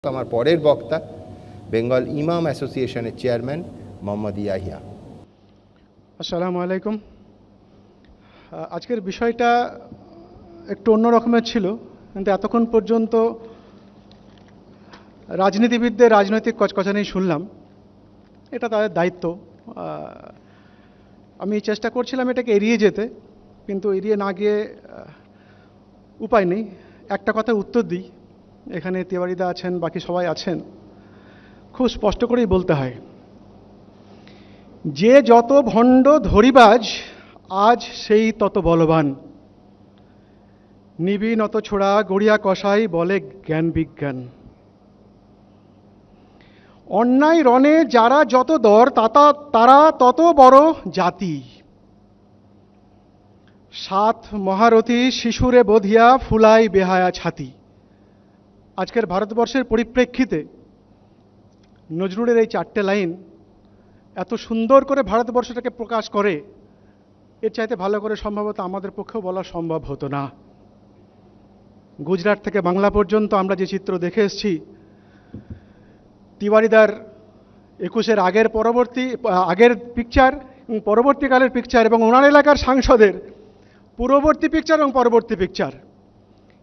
আমার পরের বক্তা বেঙ্গল ইমাম অ্যাসোসিয়েশনের চেয়ারম্যান মোহাম্মদ ইয়াহিয়া। আসসালামু আলাইকুম। আজকের বিষয়টা একটু অন্য রকমের ছিল, কিন্তু এতক্ষণ পর্যন্ত রাজনীতিবিদদের রাজনৈতিক কচকচানি শুনলাম। এটা তাদের দায়িত্ব। আমি চেষ্টা করছিলাম এটাকে এড়িয়ে যেতে, কিন্তু এড়িয়ে না গিয়ে উপায় নেই। একটা কথার উত্তর দিই, এখানে তিওয়ারিদা আছেন, বাকি সবাই আছেন, খুব স্পষ্ট করেই বলতে হয়, যে যত ভণ্ড ধরিবাজ আজ সেই তত বলবান। নিবি নত ছোড়া গড়িয়া কষাই বলে জ্ঞান বিজ্ঞান। অন্যায় রণে যারা যত দর তারা তত বড় জাতি। সাত মহারথী শিশুরে বধিয়া ফুলাই বেহায়া ছাতি। আজকের ভারতবর্ষের পরিপ্রেক্ষিতে নজরুলের এই চারটে লাইন এত সুন্দর করে ভারতবর্ষটাকে প্রকাশ করে, এর চাইতে ভালো করে সম্ভবত আমাদের পক্ষেও বলা সম্ভব হতো না। গুজরাট থেকে বাংলা পর্যন্ত আমরা যে চিত্র দেখে এসেছি, তিওয়ারিদার 21-এর আগের পিকচার এবং পরবর্তীকালের পিকচার, এবং ওনার এলাকার সাংসদের পূর্ববর্তী পিকচার এবং পরবর্তী পিকচার,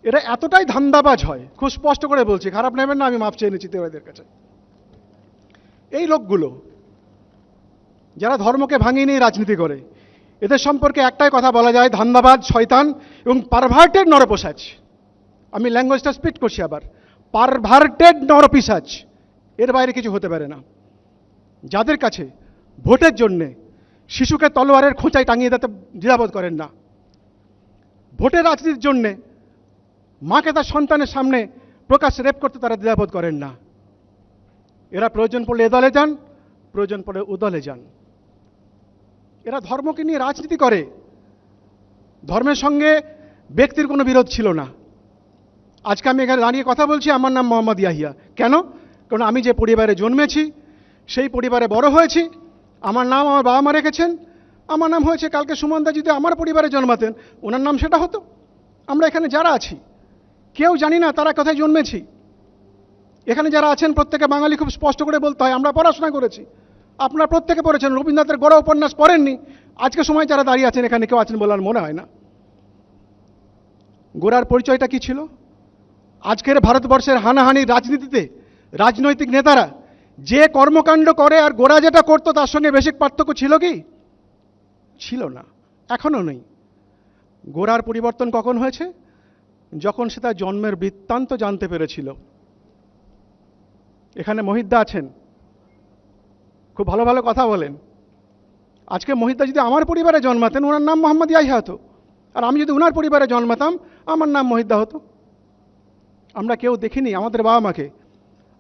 এরা এতটাই ধান্দাবাজ হয়, খুব স্পষ্ট করে বলছি, খারাপ নেবেন না, আমি মাপ চেয়ে নিচ্ছি তিওয়ারিদের কাছে। এই লোকগুলো যারা ধর্মকে ভাঙিয়ে নিয়ে রাজনীতি করে, এদের সম্পর্কে একটাই কথা বলা যায়, ধান্দাবাজ, শয়তান এবং পারভার্টেড নরপিশাচ। আমি ল্যাঙ্গুয়েজটা স্পিড করছি আবার, পারভার্টেড নরপিশাচ, এর বাইরে কিছু হতে পারে না। যাদের কাছে ভোটের জন্যে শিশুকে তলোয়ারের খোঁচায় টাঙিয়ে দিতে দ্বিধাবোধ করেন না, ভোটের রাজনীতির জন্যে মাকে তার সন্তানের সামনে প্রকাশ্যে রেপ করতে তারা দ্বিধাবোধ করেন না। এরা প্রয়োজন পড়লে এ দলে যান, প্রয়োজন পড়লে ও দলে যান। এরা ধর্মকে নিয়ে রাজনীতি করে। ধর্মের সঙ্গে ব্যক্তির কোনো বিরোধ ছিল না। আজকে আমি এখানে দাঁড়িয়ে কথা বলছি, আমার নাম মোহাম্মদ ইয়াহিয়া। কেন? কারণ আমি যে পরিবারে জন্মেছি, সেই পরিবারে বড় হয়েছি। আমার নাম আমার বাবা মা রেখেছেন। আমার নাম হয়েছে, কালকে সুমনদা যদি আমার পরিবারে জন্মাতেন, ওনার নাম সেটা হতো। আমরা এখানে যারা আছি কেউ জানি না তারা কোথায় জন্মেছি। এখানে যারা আছেন প্রত্যেকে বাঙালি, খুব স্পষ্ট করে বলতে হয়, আমরা পড়াশোনা করেছি। আপনারা প্রত্যেকে পড়েছেন, রবীন্দ্রনাথের গড়া উপন্যাস পড়েননি আজকে সময় যারা দাঁড়িয়ে আছেন এখানে কেউ আছেন বলে আর মনে হয় না। গোড়ার পরিচয়টা কি ছিল? আজকের ভারতবর্ষের হানাহানির রাজনীতিতে রাজনৈতিক নেতারা যে কর্মকাণ্ড করে আর গোড়া যেটা করতো তার সঙ্গে বেশি পার্থক্য ছিল কি? ছিল না, এখনো নেই। গোড়ার পরিবর্তন কখন হয়েছে? যখন সে তার জন্মের বৃত্তান্ত জানতে পেরেছিল। এখানে মহিদ্দা আছেন, খুব ভালো ভালো কথা বলেন। আজকে মহিদ্দা যদি আমার পরিবারে জন্মাতেন, ওনার নাম মোহাম্মদ ইয়াহিয়া হতো। আর আমি যদি ওনার পরিবারে জন্মাতাম, আমার নাম মহিদ্দা হতো। আমরা কেউ দেখিনি আমাদের বাবা মাকে,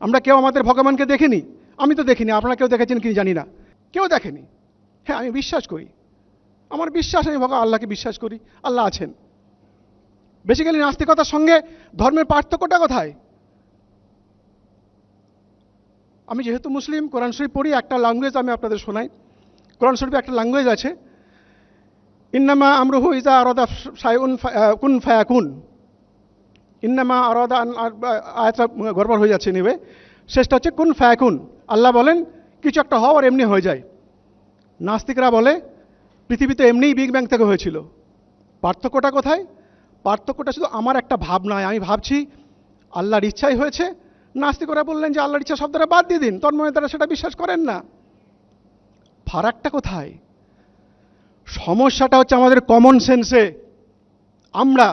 আমরা কেউ আমাদের ভগবানকে দেখিনি। আমি তো দেখিনি, আপনারা কেউ দেখেছেন কি জানি না, কেউ দেখেনি। হ্যাঁ, আমি বিশ্বাস করি, আমার বিশ্বাস, আমি আল্লাহকে বিশ্বাস করি, আল্লাহ আছেন। বেসিক্যালি নাস্তিকতার সঙ্গে ধর্মের পার্থক্যটা কোথায়? আমি যেহেতু মুসলিম, কোরআন শরীফ পড়ি, একটা ল্যাঙ্গুয়েজ আমি আপনাদের শোনাই। কোরআন শরীফে একটা ল্যাঙ্গুয়েজ আছে, ইন্নামা আমরুহু ইজা আরাদা শাইউন কুন ফায়াকুন। ইন্নামা আরাদা, আয়াতটা গড়বড় হয়ে যাচ্ছে, নিবে শেষটা হচ্ছে কুন ফায়াকুন। আল্লাহ বলেন কিছু একটা হও আর এমনি হয়ে যায়। নাস্তিকরা বলে পৃথিবীতে এমনিই বিগ ব্যাং থেকে হয়েছিল। পার্থক্যটা কোথায়? পার্থক্যটা শুধু আমার একটা ভাবনায়, আমি ভাবছি আল্লাহর ইচ্ছাই হয়েছে। নাস্তিকরা বললেন যে আল্লাহর ইচ্ছা শব্দটা বাদ দিয়ে দিন, তন্ময় তারা সেটা বিশ্বাস করেন না। ফারাকটা কোথায়? সমস্যাটা হচ্ছে আমাদের কমন সেন্সে। আমরা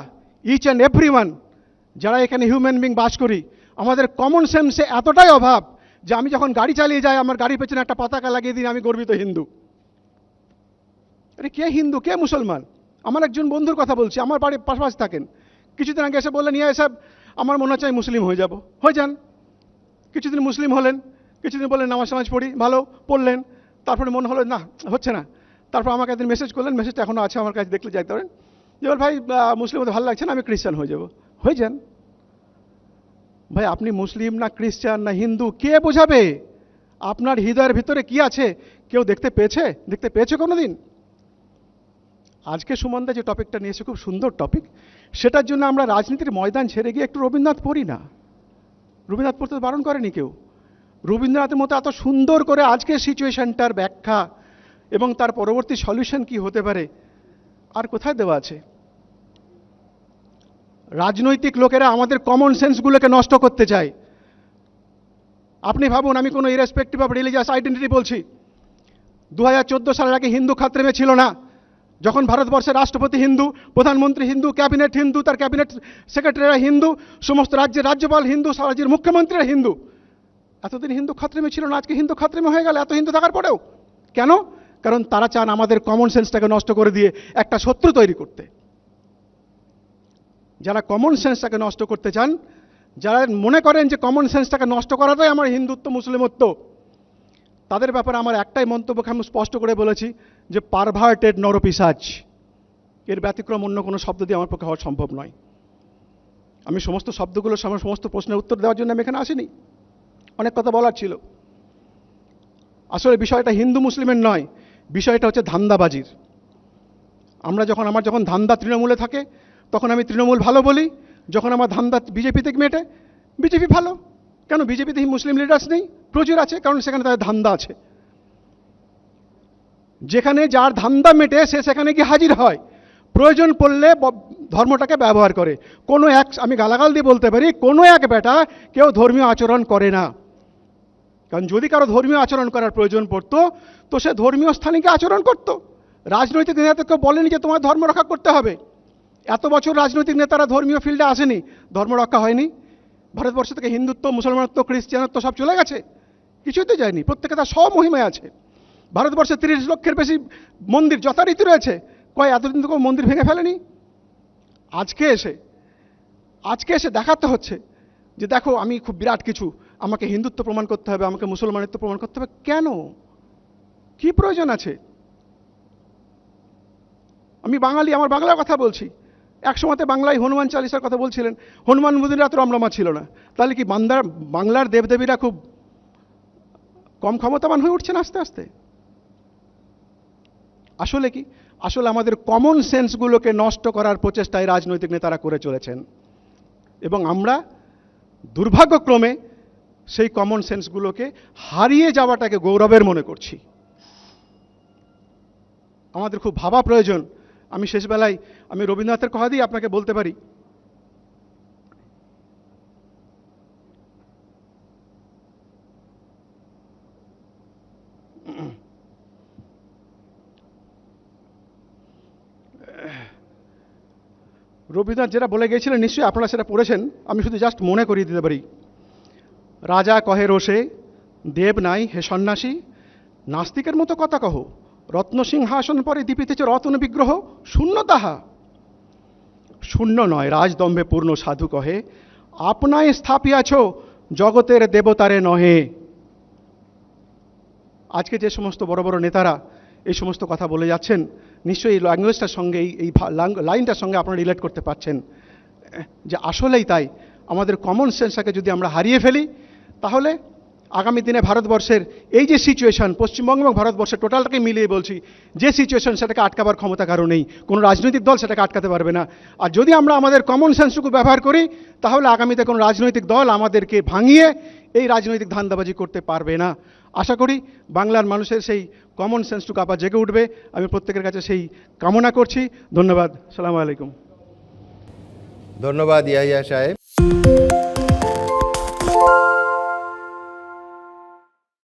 ইচ অ্যান্ড এভরিওয়ান যারা এখানে হিউম্যান বিং বাস করি, আমাদের কমন সেন্সে এতটাই অভাব যে আমি যখন গাড়ি চালিয়ে যাই, আমার গাড়ির পেছনে একটা পতাকা লাগিয়ে দিন, আমি গর্বিত হিন্দু। আরে কে হিন্দু, কে মুসলমান? আমার একজন বন্ধুর কথা বলছি, আমার বাড়ির পাশাপাশি থাকেন। কিছুদিন আগে এসে বললেন, ইয়া সাহেব আমার মনে হচ্ছে আমি মুসলিম হয়ে যাব। হয়ে যান। কিছুদিন মুসলিম হলেন, কিছুদিন বললেন নামাজ পড়ি, ভালো পড়লেন, তারপরে মনে হলো না, হচ্ছে না। তারপর আমাকে একদিন মেসেজ করলেন, মেসেজটা এখনও আছে আমার কাছে, দেখলে যাইতে পারেন, যে বল ভাই মুসলিম হতে ভালো লাগছে না, আমি খ্রিস্টান হয়ে যাব। হয়ে যান। ভাই আপনি মুসলিম না খ্রিস্টান না হিন্দু, কে বোঝাবে? আপনার হৃদয়ের ভিতরে কি আছে কেউ দেখতে পেয়েছে কোনো দিন? আজকে সুমনদা যে টপিকটা নিয়েছে, খুব সুন্দর টপিক। সেটার জন্য আমরা রাজনীতির ময়দান ছেড়ে গিয়ে একটু রবীন্দ্রনাথ পড়ি না? রবীন্দ্রনাথ পড়তে বারণ করেনি কেউ। রবীন্দ্রনাথের মতো এত সুন্দর করে আজকের সিচুয়েশনটার ব্যাখ্যা এবং তার পরবর্তী সলিউশন কি হতে পারে আর কোথায় দেওয়া আছে? রাজনৈতিক লোকেরা আমাদের কমন সেন্সগুলোকে নষ্ট করতে চায়। আপনি ভাবুন, আমি কোনো ইরেসপেক্টিভ অফ রিলিজিয়াস আইডেন্টিটি বলছি, 2014 সালের আগে হিন্দু খাতরেমে ছিল না। যখন ভারতবর্ষের রাষ্ট্রপতি হিন্দু, প্রধানমন্ত্রী হিন্দু, ক্যাবিনেট হিন্দু, তার ক্যাবিনেট সেক্রেটারিরা হিন্দু, সমস্ত রাজ্যের রাজ্যপাল হিন্দু, রাজ্যের মুখ্যমন্ত্রীরা হিন্দু। এতদিন হিন্দু খাতরেমে ছিল না, আজকে হিন্দু খাতরেমে হয়ে গেল এত হিন্দু থাকার পরেও। কেন? কারণ তারা চান আমাদের কমন সেন্সটাকে নষ্ট করে দিয়ে একটা শত্রু তৈরি করতে। যারা কমন সেন্সটাকে নষ্ট করতে চান, যারা মনে করেন যে কমন সেন্সটাকে নষ্ট করাটাই আমার হিন্দুত্ব মুসলিমত্ব, তাদের ব্যাপারে আমার একটাই মন্তব্যকে আমি স্পষ্ট করে বলেছি যে পারভার্টেড নরপিশাচ। এর ব্যতিক্রম অন্য কোনো শব্দ দিয়ে আমার পক্ষে হওয়া সম্ভব নয়। আমি সমস্ত শব্দগুলোর সামনে সমস্ত প্রশ্নের উত্তর দেওয়ার জন্য আমি এখানে আসিনি, অনেক কথা বলার ছিল। আসলে বিষয়টা হিন্দু মুসলিমের নয়, বিষয়টা হচ্ছে ধান্দাবাজির। আমার যখন ধান্দা তৃণমূলে থাকে তখন আমি তৃণমূল ভালো বলি, যখন আমার ধান্দা বিজেপিতে মেটে বিজেপি ভালো। কেন? বিজেপিতে মুসলিম লিডার্স নেই? প্রচুর আছে, কারণ সেখানে তাদের ধান্দা আছে। যেখানে যার ধান্দা মেটে সে সেখানে গিয়ে হাজির হয়, প্রয়োজন পড়লে ধর্মটাকে ব্যবহার করে। কোনো এক, আমি গালাগাল দিয়ে বলতে পারি, কোনো এক বেটা কেউ ধর্মীয় আচরণ করে না। কারণ যদি কারো ধর্মীয় আচরণ করার প্রয়োজন পড়তো তো সে ধর্মীয় স্থানে গিয়ে আচরণ করত। রাজনৈতিক নেতা কেউ বলেনি যে তোমার ধর্ম রক্ষা করতে হবে। এত বছর রাজনৈতিক নেতারা ধর্মীয় ফিল্ডে আসেনি, ধর্ম রক্ষা হয়নি। ভারতবর্ষ থেকে হিন্দুত্ব, মুসলমানত্ব, খ্রিস্টানত্ব সব চলে গেছে, কিছুতে যায়নি। প্রত্যেকে তার স্বমহিমায় আছে। ভারতবর্ষে 30 লক্ষের বেশি মন্দির যথারীতি রয়েছে, এতদিন তো মন্দির ভেঙে ফেলেনি। আজকে এসে দেখাতে হচ্ছে যে দেখো আমি খুব বিরাট কিছু, আমাকে হিন্দুত্ব প্রমাণ করতে হবে, আমাকে মুসলমানিত্ব প্রমাণ করতে হবে। কেন? কি প্রয়োজন আছে? আমি বাঙালি, আমার বাংলার কথা বলছি। এক সময়তে বাংলায় হনুমান চালিসার কথা বলছিলেন, হনুমান মুদিরা তো রমরমা ছিল না। তাহলে কি বাংলার দেবদেবীরা খুব কম ক্ষমতাবান হয়ে উঠছেন আস্তে আস্তে? আসলে কি? আসলে আমাদের কমন সেন্সগুলোকে নষ্ট করার প্রচেষ্টায় রাজনৈতিক নেতারা করে চলেছেন, এবং আমরা দুর্ভাগ্যক্রমে সেই কমন সেন্সগুলোকে হারিয়ে যাওয়াটাকে গৌরবের মনে করছি। আমাদের খুব ভাবা প্রয়োজন। আমি শেষবেলায় আমি রবীন্দ্রনাথের কথা দিয়ে আপনাকে বলতে পারি, রবীন্দ্রনাথ যেটা বলে গিয়েছিলেন নিশ্চয়ই আপনারা সেটা পড়েছেন, আমি শুধু জাস্ট মনে করিয়ে দিতে পারি। রাজা কহে রোষে, দেব নাই হে সন্ন্যাসী, নাস্তিকের মতো কথা কহ, রত্নসিংহাসন পরে দীপিতেছে রত্ন বিগ্রহ, শূন্য তাহা। শূন্য নয়, রাজদম্ভে পূর্ণ সাধু কহে, আপনায় স্থাপিয়াছ জগতের দেবতারে নহে। আজকে যে সমস্ত বড় বড় নেতারা এই সমস্ত কথা বলে যাচ্ছেন, নিশ্চয়ই এই ল্যাঙ্গুয়েজটার সঙ্গে, এই লাইনটার সঙ্গে আপনারা রিলেট করতে পারছেন যে আসলেই তাই। আমাদের কমন সেন্সটাকে যদি আমরা হারিয়ে ফেলি, তাহলে আগামী দিনে ভারতবর্ষের এই যে সিচুয়েশন, পশ্চিমবঙ্গ এবং ভারতবর্ষের টোটালটাকে মিলিয়ে বলছি, যে সিচুয়েশন সেটাকে আটকাবার ক্ষমতা কারো নেই। কোনো রাজনৈতিক দল সেটাকে আটকাতে পারবে না। আর যদি আমরা আমাদের কমন সেন্সটুকু ব্যবহার করি, তাহলে আগামীতে কোনো রাজনৈতিক দল আমাদেরকে ভাঙিয়ে এই রাজনৈতিক ধান্দাবাজি করতে পারবে না। আশা করি বাংলার মানুষের সেই কমন সেন্সটুকু আবার জেগে উঠবে। আমি প্রত্যেকের কাছে সেই কামনা করছি। ধন্যবাদ। আসসালামু আলাইকুম। ধন্যবাদ ইয়াহিয়া সাহেব।